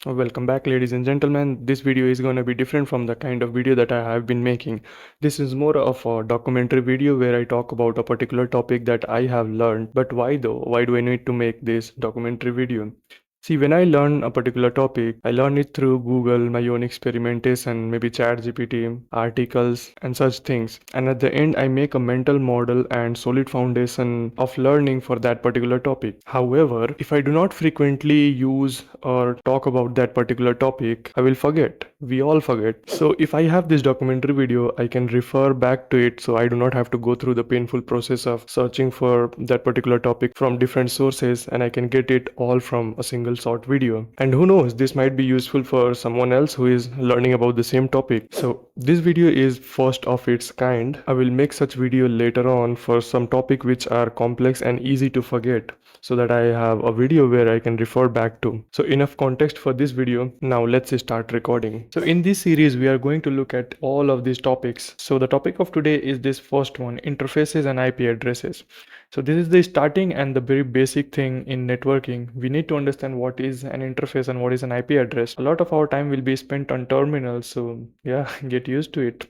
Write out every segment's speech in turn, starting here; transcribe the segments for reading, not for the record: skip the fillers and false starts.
Welcome back, ladies and gentlemen. This video is going to be different from the kind of video that I have been making. This is more of a documentary video where I talk about a particular topic that I have learned. But why though? Why do I need to make this documentary video? See, when I learn a particular topic, I learn it through Google, my own experimentation, maybe ChatGPT, articles, and such things. And at the end, I make a mental model and solid foundation of learning for that particular topic. However, if I do not frequently use or talk about that particular topic, I will forget. We all forget. So if I have this documentary video, I can refer back to it so I do not have to go through the painful process of searching for that particular topic from different sources, and I can get it all from a single short video. And who knows, this might be useful for someone else who is learning about the same topic. So this video is first of its kind. I will make such video later on for some topic which are complex and easy to forget, so that I have a video where I can refer back to. So enough context for this video. Now let's start recording. So in this series we are going to look at all of these topics. So the topic of today is this first one, interfaces and IP addresses. So this is the starting and the very basic thing in networking. We need to understand what is an interface and what is an IP address. A lot of our time will be spent on terminals, so yeah, get used to it.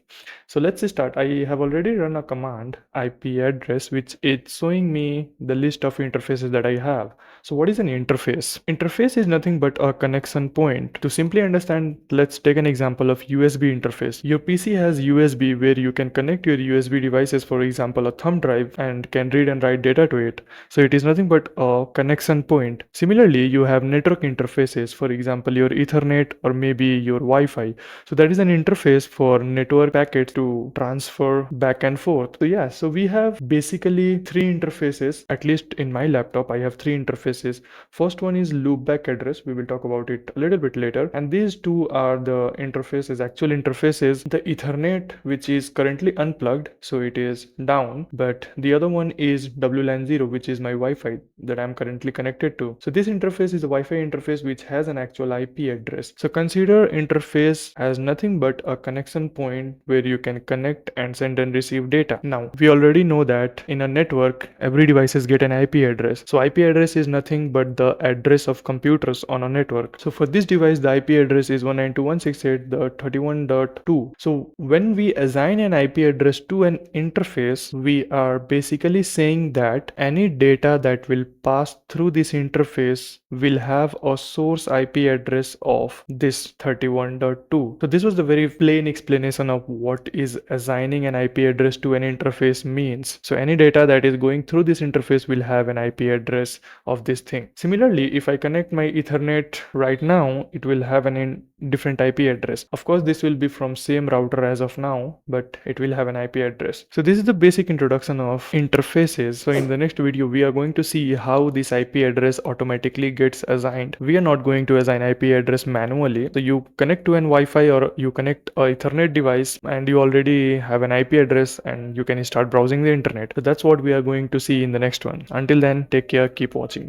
So let's start. I have already run a command IP address which is showing me the list of interfaces that I have. So what is an interface? Interface is nothing but a connection point. To simply understand, let's take an example of USB interface. Your PC has USB where you can connect your USB devices, for example a thumb drive, and can read and write data to it. So it is nothing but a connection point. Similarly, you have network interfaces, for example your Ethernet or maybe your Wi-Fi. So that is an interface for network packets to transfer back and forth. So yeah, so we have basically three interfaces. At least in my laptop I have three interfaces. First one is loopback address. We will talk about it a little bit later. And these two are the interfaces, actual interfaces. The Ethernet, which is currently unplugged, so it is down, but the other one is WLAN 0, which is my Wi-Fi that I'm currently connected to. So this interface is a Wi-Fi interface which has an actual IP address. So consider interface as nothing but a connection point where you can connect and send and receive data. Now we already know that in a network every devices get an IP address. So IP address is nothing but the address of computers on a network. So for this device the IP address is 192.168.31.2. So when we assign an IP address to an interface, we are basically saying that any data that will pass through this interface will have a source IP address of this 31.2. So this was the very plain explanation of what is assigning an IP address to an interface means. So any data that is going through this interface will have an IP address of this thing. Similarly, if I connect my Ethernet right now, it will have an different IP address. Of course, this will be from same router as of now, but it will have an IP address. So this is the basic introduction of interfaces. So in the next video, we are going to see how this IP address automatically gets assigned. We are not going to assign IP address manually. So you connect to an Wi-Fi or you connect a Ethernet device and you already have an IP address and you can start browsing the internet. So that's what we are going to see in the next one. Until then, take care, keep watching.